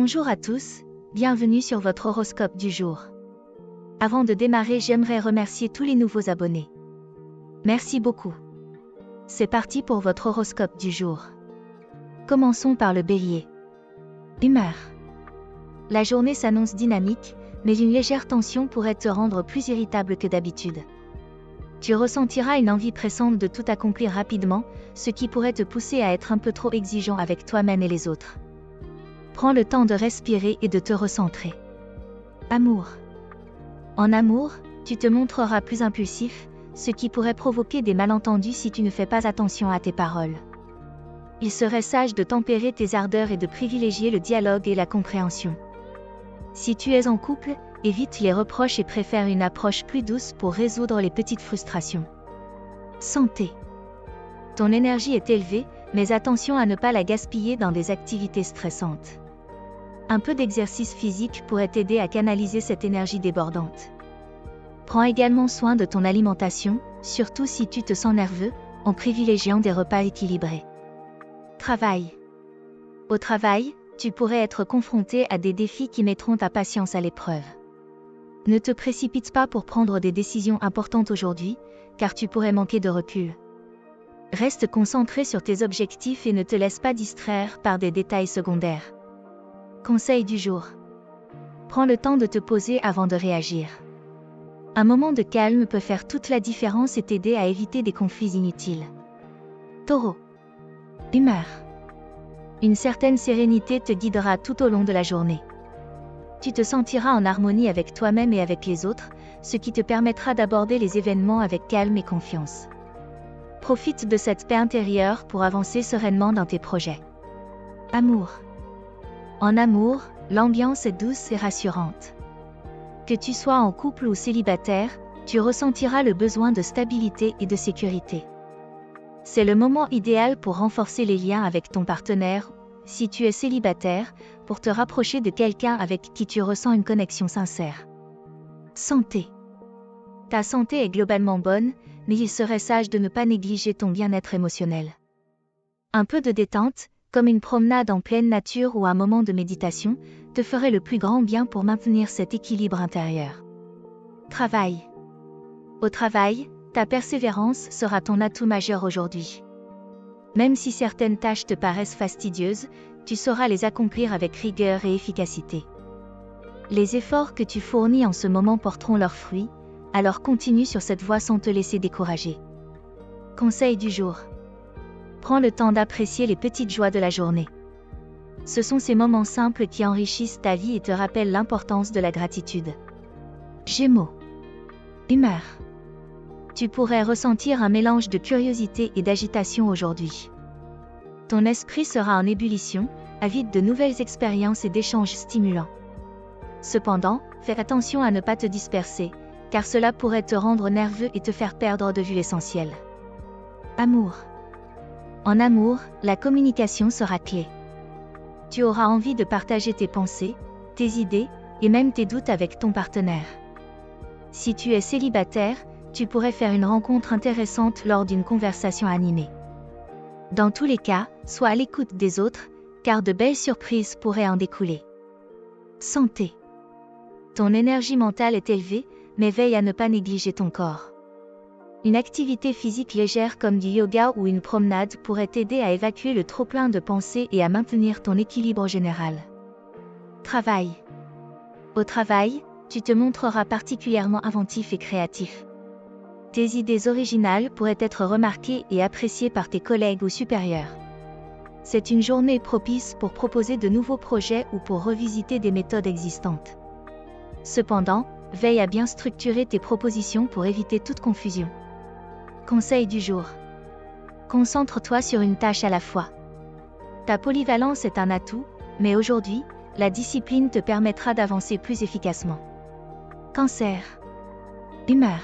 Bonjour à tous, bienvenue sur votre horoscope du jour. Avant de démarrer, j'aimerais remercier tous les nouveaux abonnés. Merci beaucoup. C'est parti pour votre horoscope du jour. Commençons par le Bélier. Humeur. La journée s'annonce dynamique, mais une légère tension pourrait te rendre plus irritable que d'habitude. Tu ressentiras une envie pressante de tout accomplir rapidement, ce qui pourrait te pousser à être un peu trop exigeant avec toi-même et les autres. Prends le temps de respirer et de te recentrer. Amour. En amour, tu te montreras plus impulsif, ce qui pourrait provoquer des malentendus si tu ne fais pas attention à tes paroles. Il serait sage de tempérer tes ardeurs et de privilégier le dialogue et la compréhension. Si tu es en couple, évite les reproches et préfère une approche plus douce pour résoudre les petites frustrations. Santé. Ton énergie est élevée, mais attention à ne pas la gaspiller dans des activités stressantes. Un peu d'exercice physique pourrait t'aider à canaliser cette énergie débordante. Prends également soin de ton alimentation, surtout si tu te sens nerveux, en privilégiant des repas équilibrés. Travail. Au travail, tu pourrais être confronté à des défis qui mettront ta patience à l'épreuve. Ne te précipite pas pour prendre des décisions importantes aujourd'hui, car tu pourrais manquer de recul. Reste concentré sur tes objectifs et ne te laisse pas distraire par des détails secondaires. Conseil du jour. Prends le temps de te poser avant de réagir. Un moment de calme peut faire toute la différence et t'aider à éviter des conflits inutiles. Taureau. Humeur. Une certaine sérénité te guidera tout au long de la journée. Tu te sentiras en harmonie avec toi-même et avec les autres, ce qui te permettra d'aborder les événements avec calme et confiance. Profite de cette paix intérieure pour avancer sereinement dans tes projets. Amour. En amour, l'ambiance est douce et rassurante. Que tu sois en couple ou célibataire, tu ressentiras le besoin de stabilité et de sécurité. C'est le moment idéal pour renforcer les liens avec ton partenaire, si tu es célibataire, pour te rapprocher de quelqu'un avec qui tu ressens une connexion sincère. Santé. Ta santé est globalement bonne, mais il serait sage de ne pas négliger ton bien-être émotionnel. Un peu de détente, comme une promenade en pleine nature ou un moment de méditation, te ferait le plus grand bien pour maintenir cet équilibre intérieur. Travail. Au travail, ta persévérance sera ton atout majeur aujourd'hui. Même si certaines tâches te paraissent fastidieuses, tu sauras les accomplir avec rigueur et efficacité. Les efforts que tu fournis en ce moment porteront leurs fruits, alors continue sur cette voie sans te laisser décourager. Conseil du jour. Prends le temps d'apprécier les petites joies de la journée. Ce sont ces moments simples qui enrichissent ta vie et te rappellent l'importance de la gratitude. Gémeaux. Humeur. Tu pourrais ressentir un mélange de curiosité et d'agitation aujourd'hui. Ton esprit sera en ébullition, avide de nouvelles expériences et d'échanges stimulants. Cependant, fais attention à ne pas te disperser, car cela pourrait te rendre nerveux et te faire perdre de vue l'essentiel. Amour. En amour, la communication sera clé. Tu auras envie de partager tes pensées, tes idées, et même tes doutes avec ton partenaire. Si tu es célibataire, tu pourrais faire une rencontre intéressante lors d'une conversation animée. Dans tous les cas, sois à l'écoute des autres, car de belles surprises pourraient en découler. Santé. Ton énergie mentale est élevée, mais veille à ne pas négliger ton corps. Une activité physique légère comme du yoga ou une promenade pourrait t'aider à évacuer le trop-plein de pensées et à maintenir ton équilibre général. Travail. Au travail, tu te montreras particulièrement inventif et créatif. Tes idées originales pourraient être remarquées et appréciées par tes collègues ou supérieurs. C'est une journée propice pour proposer de nouveaux projets ou pour revisiter des méthodes existantes. Cependant, veille à bien structurer tes propositions pour éviter toute confusion. Conseil du jour. Concentre-toi sur une tâche à la fois. Ta polyvalence est un atout, mais aujourd'hui, la discipline te permettra d'avancer plus efficacement. Cancer. Humeur.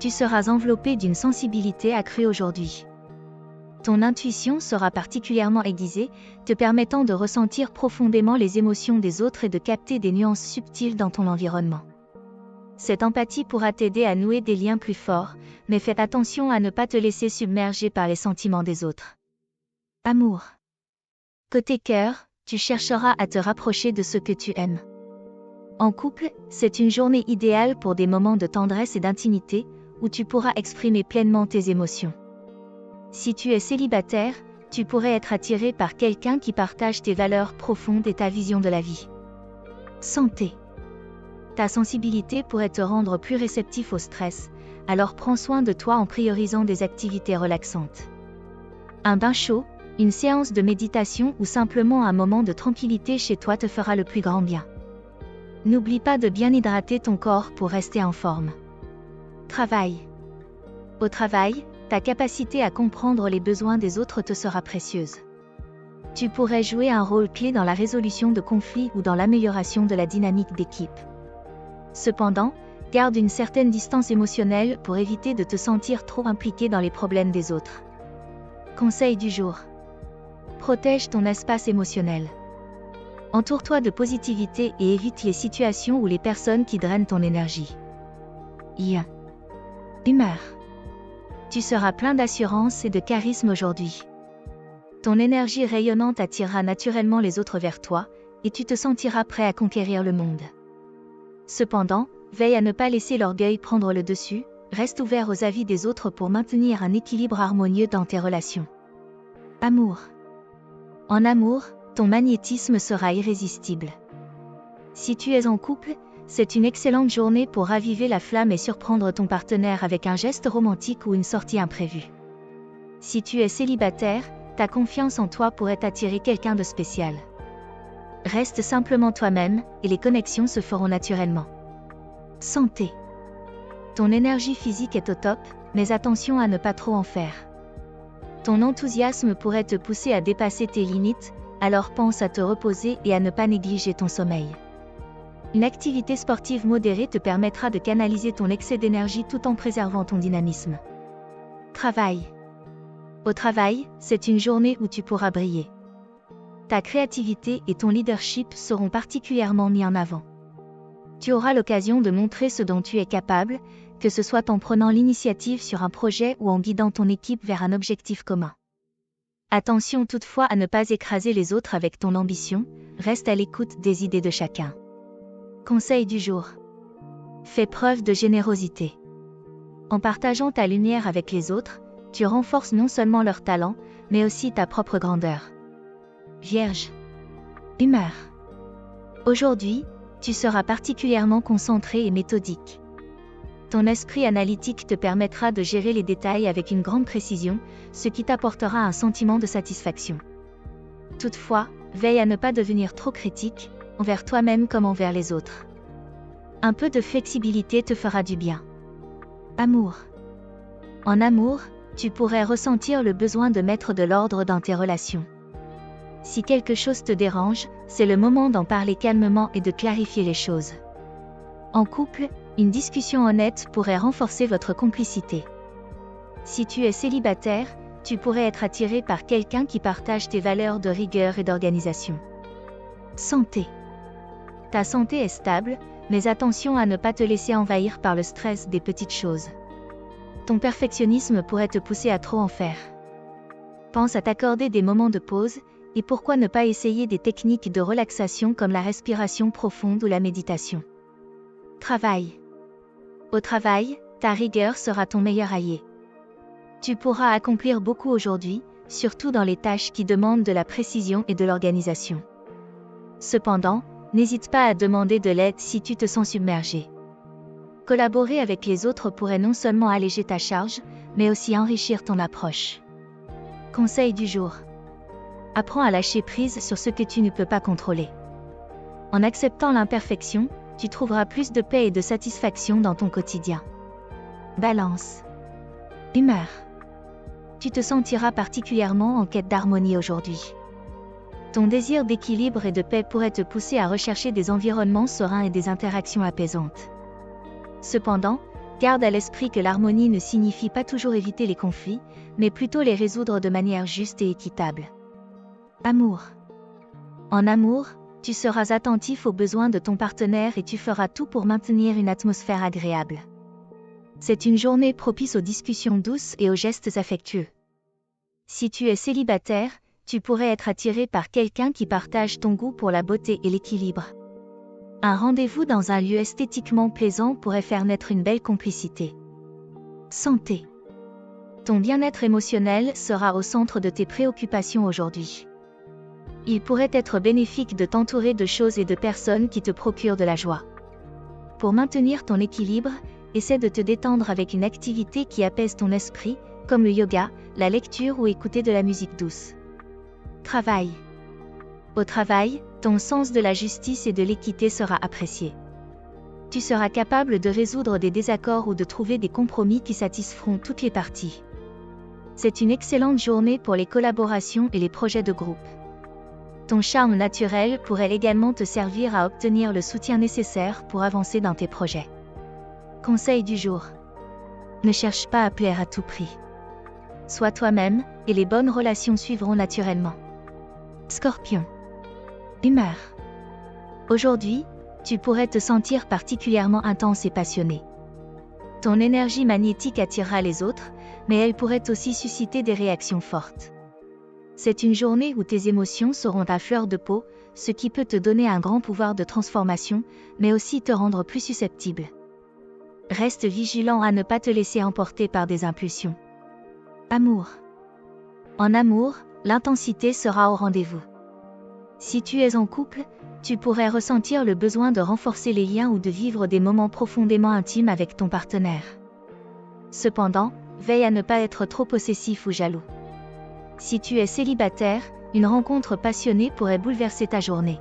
Tu seras enveloppé d'une sensibilité accrue aujourd'hui. Ton intuition sera particulièrement aiguisée, te permettant de ressentir profondément les émotions des autres et de capter des nuances subtiles dans ton environnement. Cette empathie pourra t'aider à nouer des liens plus forts, mais fais attention à ne pas te laisser submerger par les sentiments des autres. Amour. Côté cœur, tu chercheras à te rapprocher de ceux que tu aimes. En couple, c'est une journée idéale pour des moments de tendresse et d'intimité, où tu pourras exprimer pleinement tes émotions. Si tu es célibataire, tu pourrais être attiré par quelqu'un qui partage tes valeurs profondes et ta vision de la vie. Santé. Ta sensibilité pourrait te rendre plus réceptif au stress, alors prends soin de toi en priorisant des activités relaxantes. Un bain chaud, une séance de méditation ou simplement un moment de tranquillité chez toi te fera le plus grand bien. N'oublie pas de bien hydrater ton corps pour rester en forme. Travail. Au travail, ta capacité à comprendre les besoins des autres te sera précieuse. Tu pourrais jouer un rôle clé dans la résolution de conflits ou dans l'amélioration de la dynamique d'équipe. Cependant, garde une certaine distance émotionnelle pour éviter de te sentir trop impliqué dans les problèmes des autres. Conseil du jour. Protège ton espace émotionnel. Entoure-toi de positivité et évite les situations ou les personnes qui drainent ton énergie. Humeur. Tu seras plein d'assurance et de charisme aujourd'hui. Ton énergie rayonnante attirera naturellement les autres vers toi, et tu te sentiras prêt à conquérir le monde. Cependant, veille à ne pas laisser l'orgueil prendre le dessus, reste ouvert aux avis des autres pour maintenir un équilibre harmonieux dans tes relations. Amour. En amour, ton magnétisme sera irrésistible. Si tu es en couple, c'est une excellente journée pour raviver la flamme et surprendre ton partenaire avec un geste romantique ou une sortie imprévue. Si tu es célibataire, ta confiance en toi pourrait attirer quelqu'un de spécial. Reste simplement toi-même, et les connexions se feront naturellement. Santé. Ton énergie physique est au top, mais attention à ne pas trop en faire. Ton enthousiasme pourrait te pousser à dépasser tes limites, alors pense à te reposer et à ne pas négliger ton sommeil. Une activité sportive modérée te permettra de canaliser ton excès d'énergie tout en préservant ton dynamisme. Travail. Au travail, c'est une journée où tu pourras briller. Ta créativité et ton leadership seront particulièrement mis en avant. Tu auras l'occasion de montrer ce dont tu es capable, que ce soit en prenant l'initiative sur un projet ou en guidant ton équipe vers un objectif commun. Attention toutefois à ne pas écraser les autres avec ton ambition, reste à l'écoute des idées de chacun. Conseil du jour. Fais preuve de générosité. En partageant ta lumière avec les autres, tu renforces non seulement leur talent, mais aussi ta propre grandeur. Vierge. Humeur. Aujourd'hui, tu seras particulièrement concentré et méthodique. Ton esprit analytique te permettra de gérer les détails avec une grande précision, ce qui t'apportera un sentiment de satisfaction. Toutefois, veille à ne pas devenir trop critique, envers toi-même comme envers les autres. Un peu de flexibilité te fera du bien. Amour. En amour, tu pourrais ressentir le besoin de mettre de l'ordre dans tes relations. Si quelque chose te dérange, c'est le moment d'en parler calmement et de clarifier les choses. En couple, une discussion honnête pourrait renforcer votre complicité. Si tu es célibataire, tu pourrais être attiré par quelqu'un qui partage tes valeurs de rigueur et d'organisation. Santé. Ta santé est stable, mais attention à ne pas te laisser envahir par le stress des petites choses. Ton perfectionnisme pourrait te pousser à trop en faire. Pense à t'accorder des moments de pause, et pourquoi ne pas essayer des techniques de relaxation comme la respiration profonde ou la méditation. Travail. Au travail, ta rigueur sera ton meilleur allié. Tu pourras accomplir beaucoup aujourd'hui, surtout dans les tâches qui demandent de la précision et de l'organisation. Cependant, n'hésite pas à demander de l'aide si tu te sens submergé. Collaborer avec les autres pourrait non seulement alléger ta charge, mais aussi enrichir ton approche. Conseil du jour. Apprends à lâcher prise sur ce que tu ne peux pas contrôler. En acceptant l'imperfection, tu trouveras plus de paix et de satisfaction dans ton quotidien. Balance. Humeur. Tu te sentiras particulièrement en quête d'harmonie aujourd'hui. Ton désir d'équilibre et de paix pourrait te pousser à rechercher des environnements sereins et des interactions apaisantes. Cependant, garde à l'esprit que l'harmonie ne signifie pas toujours éviter les conflits, mais plutôt les résoudre de manière juste et équitable. Amour. En amour, tu seras attentif aux besoins de ton partenaire et tu feras tout pour maintenir une atmosphère agréable. C'est une journée propice aux discussions douces et aux gestes affectueux. Si tu es célibataire, tu pourrais être attiré par quelqu'un qui partage ton goût pour la beauté et l'équilibre. Un rendez-vous dans un lieu esthétiquement plaisant pourrait faire naître une belle complicité. Santé. Ton bien-être émotionnel sera au centre de tes préoccupations aujourd'hui. Il pourrait être bénéfique de t'entourer de choses et de personnes qui te procurent de la joie. Pour maintenir ton équilibre, essaie de te détendre avec une activité qui apaise ton esprit, comme le yoga, la lecture ou écouter de la musique douce. Travail. Au travail, ton sens de la justice et de l'équité sera apprécié. Tu seras capable de résoudre des désaccords ou de trouver des compromis qui satisferont toutes les parties. C'est une excellente journée pour les collaborations et les projets de groupe. Ton charme naturel pourrait également te servir à obtenir le soutien nécessaire pour avancer dans tes projets. Conseil du jour. Ne cherche pas à plaire à tout prix. Sois toi-même, et les bonnes relations suivront naturellement. Scorpion. Humeur. Aujourd'hui, tu pourrais te sentir particulièrement intense et passionné. Ton énergie magnétique attirera les autres, mais elle pourrait aussi susciter des réactions fortes. C'est une journée où tes émotions seront à fleur de peau, ce qui peut te donner un grand pouvoir de transformation, mais aussi te rendre plus susceptible. Reste vigilant à ne pas te laisser emporter par des impulsions. Amour. En amour, l'intensité sera au rendez-vous. Si tu es en couple, tu pourrais ressentir le besoin de renforcer les liens ou de vivre des moments profondément intimes avec ton partenaire. Cependant, veille à ne pas être trop possessif ou jaloux. Si tu es célibataire, une rencontre passionnée pourrait bouleverser ta journée.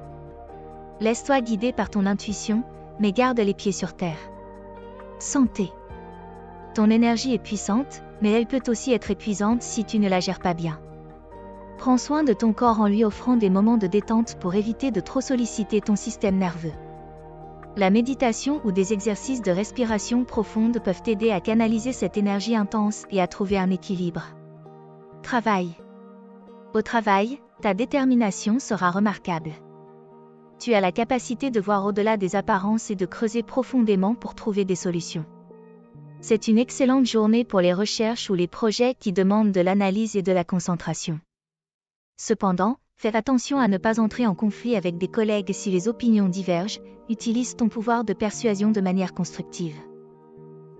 Laisse-toi guider par ton intuition, mais garde les pieds sur terre. Santé. Ton énergie est puissante, mais elle peut aussi être épuisante si tu ne la gères pas bien. Prends soin de ton corps en lui offrant des moments de détente pour éviter de trop solliciter ton système nerveux. La méditation ou des exercices de respiration profonde peuvent t'aider à canaliser cette énergie intense et à trouver un équilibre. Travail. Au travail, ta détermination sera remarquable. Tu as la capacité de voir au-delà des apparences et de creuser profondément pour trouver des solutions. C'est une excellente journée pour les recherches ou les projets qui demandent de l'analyse et de la concentration. Cependant, fais attention à ne pas entrer en conflit avec des collègues si les opinions divergent, utilise ton pouvoir de persuasion de manière constructive.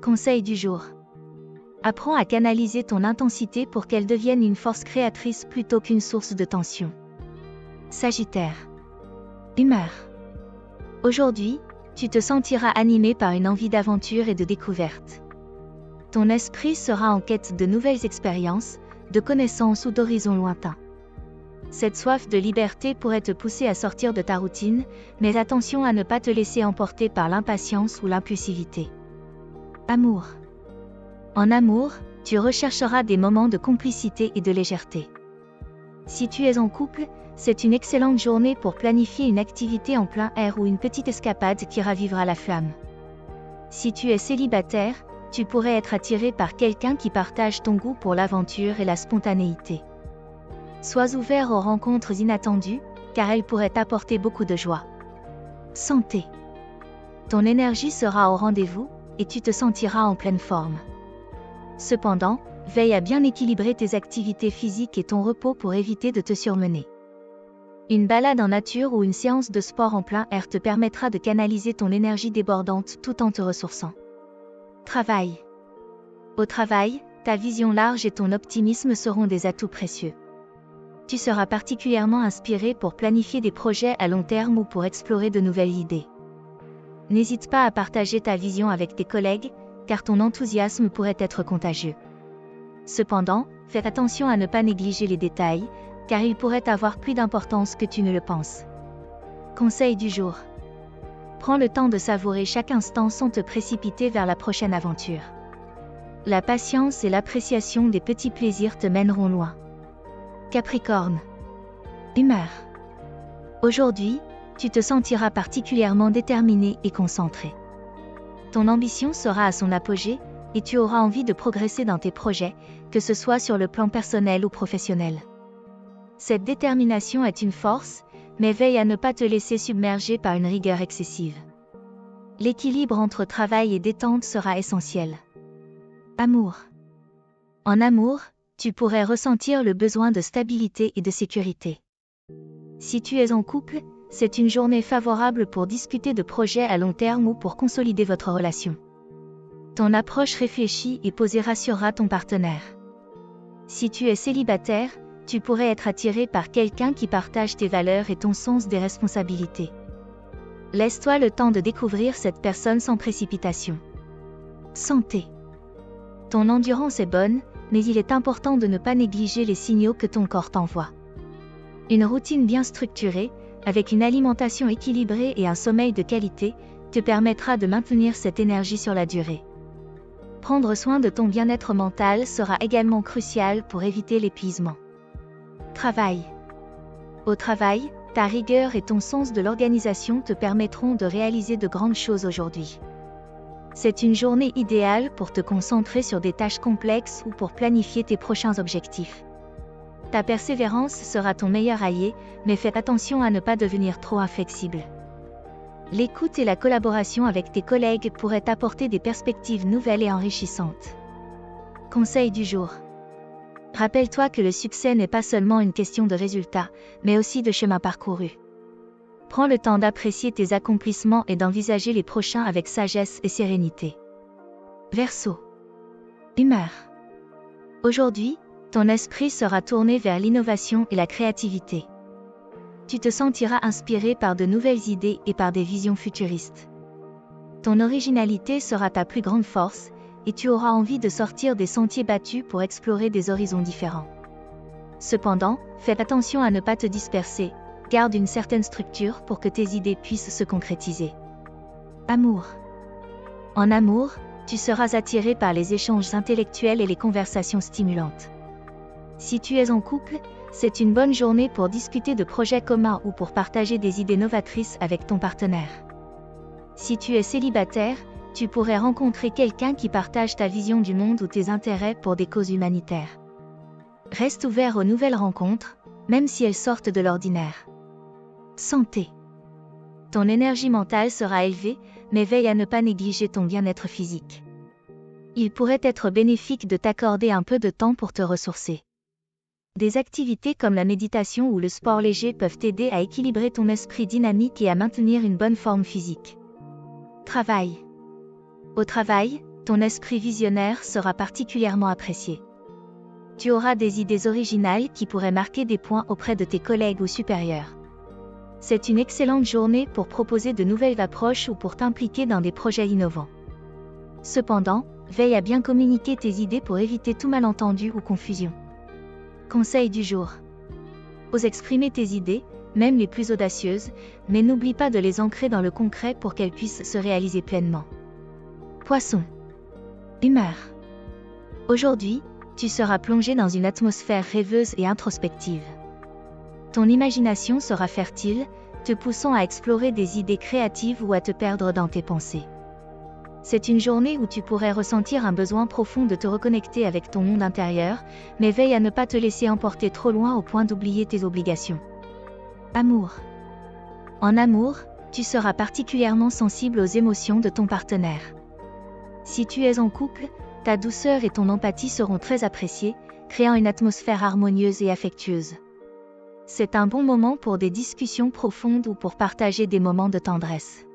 Conseil du jour. Apprends à canaliser ton intensité pour qu'elle devienne une force créatrice plutôt qu'une source de tension. Sagittaire. Humeur. Aujourd'hui, tu te sentiras animé par une envie d'aventure et de découverte. Ton esprit sera en quête de nouvelles expériences, de connaissances ou d'horizons lointains. Cette soif de liberté pourrait te pousser à sortir de ta routine, mais attention à ne pas te laisser emporter par l'impatience ou l'impulsivité. Amour. En amour, tu rechercheras des moments de complicité et de légèreté. Si tu es en couple, c'est une excellente journée pour planifier une activité en plein air ou une petite escapade qui ravivera la flamme. Si tu es célibataire, tu pourrais être attiré par quelqu'un qui partage ton goût pour l'aventure et la spontanéité. Sois ouvert aux rencontres inattendues, car elles pourraient t'apporter beaucoup de joie. Santé. Ton énergie sera au rendez-vous, et tu te sentiras en pleine forme. Cependant, veille à bien équilibrer tes activités physiques et ton repos pour éviter de te surmener. Une balade en nature ou une séance de sport en plein air te permettra de canaliser ton énergie débordante tout en te ressourçant. Travail. Au travail, ta vision large et ton optimisme seront des atouts précieux. Tu seras particulièrement inspiré pour planifier des projets à long terme ou pour explorer de nouvelles idées. N'hésite pas à partager ta vision avec tes collègues, car ton enthousiasme pourrait être contagieux. Cependant, fais attention à ne pas négliger les détails, car ils pourraient avoir plus d'importance que tu ne le penses. Conseil du jour. Prends le temps de savourer chaque instant sans te précipiter vers la prochaine aventure. La patience et l'appréciation des petits plaisirs te mèneront loin. Capricorne. Humeur. Aujourd'hui, tu te sentiras particulièrement déterminé et concentré. Ton ambition sera à son apogée, et tu auras envie de progresser dans tes projets, que ce soit sur le plan personnel ou professionnel. Cette détermination est une force, mais veille à ne pas te laisser submerger par une rigueur excessive. L'équilibre entre travail et détente sera essentiel. Amour. En amour, tu pourrais ressentir le besoin de stabilité et de sécurité. Si tu es en couple, c'est une journée favorable pour discuter de projets à long terme ou pour consolider votre relation. Ton approche réfléchie et posée rassurera ton partenaire. Si tu es célibataire, tu pourrais être attiré par quelqu'un qui partage tes valeurs et ton sens des responsabilités. Laisse-toi le temps de découvrir cette personne sans précipitation. Santé. Ton endurance est bonne, mais il est important de ne pas négliger les signaux que ton corps t'envoie. Une routine bien structurée, avec une alimentation équilibrée et un sommeil de qualité, te permettra de maintenir cette énergie sur la durée. Prendre soin de ton bien-être mental sera également crucial pour éviter l'épuisement. Travail. Au travail, ta rigueur et ton sens de l'organisation te permettront de réaliser de grandes choses aujourd'hui. C'est une journée idéale pour te concentrer sur des tâches complexes ou pour planifier tes prochains objectifs. Ta persévérance sera ton meilleur allié, mais fais attention à ne pas devenir trop inflexible. L'écoute et la collaboration avec tes collègues pourraient t'apporter des perspectives nouvelles et enrichissantes. Conseil du jour. Rappelle-toi que le succès n'est pas seulement une question de résultats, mais aussi de chemin parcouru. Prends le temps d'apprécier tes accomplissements et d'envisager les prochains avec sagesse et sérénité. Verseau. Humeur. Aujourd'hui, ton esprit sera tourné vers l'innovation et la créativité. Tu te sentiras inspiré par de nouvelles idées et par des visions futuristes. Ton originalité sera ta plus grande force, et tu auras envie de sortir des sentiers battus pour explorer des horizons différents. Cependant, fais attention à ne pas te disperser, garde une certaine structure pour que tes idées puissent se concrétiser. Amour. En amour, tu seras attiré par les échanges intellectuels et les conversations stimulantes. Si tu es en couple, c'est une bonne journée pour discuter de projets communs ou pour partager des idées novatrices avec ton partenaire. Si tu es célibataire, tu pourrais rencontrer quelqu'un qui partage ta vision du monde ou tes intérêts pour des causes humanitaires. Reste ouvert aux nouvelles rencontres, même si elles sortent de l'ordinaire. Santé. Ton énergie mentale sera élevée, mais veille à ne pas négliger ton bien-être physique. Il pourrait être bénéfique de t'accorder un peu de temps pour te ressourcer. Des activités comme la méditation ou le sport léger peuvent t'aider à équilibrer ton esprit dynamique et à maintenir une bonne forme physique. Travail. Au travail, ton esprit visionnaire sera particulièrement apprécié. Tu auras des idées originales qui pourraient marquer des points auprès de tes collègues ou supérieurs. C'est une excellente journée pour proposer de nouvelles approches ou pour t'impliquer dans des projets innovants. Cependant, veille à bien communiquer tes idées pour éviter tout malentendu ou confusion. Conseil du jour. Ose exprimer tes idées, même les plus audacieuses, mais n'oublie pas de les ancrer dans le concret pour qu'elles puissent se réaliser pleinement. Poisson. Humeur. Aujourd'hui, tu seras plongé dans une atmosphère rêveuse et introspective. Ton imagination sera fertile, te poussant à explorer des idées créatives ou à te perdre dans tes pensées. C'est une journée où tu pourrais ressentir un besoin profond de te reconnecter avec ton monde intérieur, mais veille à ne pas te laisser emporter trop loin au point d'oublier tes obligations. Amour. En amour, tu seras particulièrement sensible aux émotions de ton partenaire. Si tu es en couple, ta douceur et ton empathie seront très appréciées, créant une atmosphère harmonieuse et affectueuse. C'est un bon moment pour des discussions profondes ou pour partager des moments de tendresse.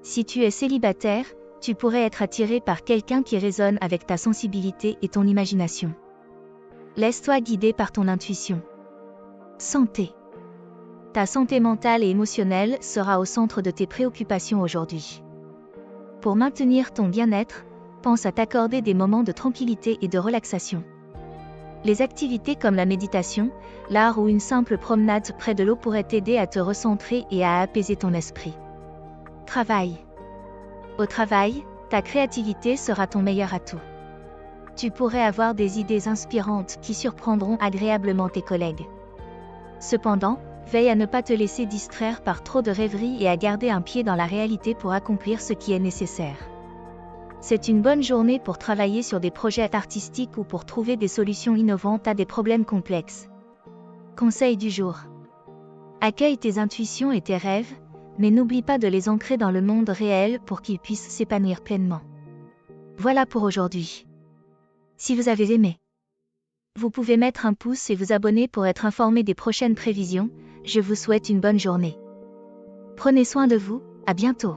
Si tu es célibataire, tu pourrais être attiré par quelqu'un qui résonne avec ta sensibilité et ton imagination. Laisse-toi guider par ton intuition. Santé. Ta santé mentale et émotionnelle sera au centre de tes préoccupations aujourd'hui. Pour maintenir ton bien-être, pense à t'accorder des moments de tranquillité et de relaxation. Les activités comme la méditation, l'art ou une simple promenade près de l'eau pourraient t'aider à te recentrer et à apaiser ton esprit. Travail. Au travail, ta créativité sera ton meilleur atout. Tu pourrais avoir des idées inspirantes qui surprendront agréablement tes collègues. Cependant, veille à ne pas te laisser distraire par trop de rêveries et à garder un pied dans la réalité pour accomplir ce qui est nécessaire. C'est une bonne journée pour travailler sur des projets artistiques ou pour trouver des solutions innovantes à des problèmes complexes. Conseil du jour. Accueille tes intuitions et tes rêves, mais n'oublie pas de les ancrer dans le monde réel pour qu'ils puissent s'épanouir pleinement. Voilà pour aujourd'hui. Si vous avez aimé, Vous pouvez mettre un pouce et vous abonner pour être informé des prochaines prévisions. Je vous souhaite une bonne journée. Prenez soin de vous, à bientôt.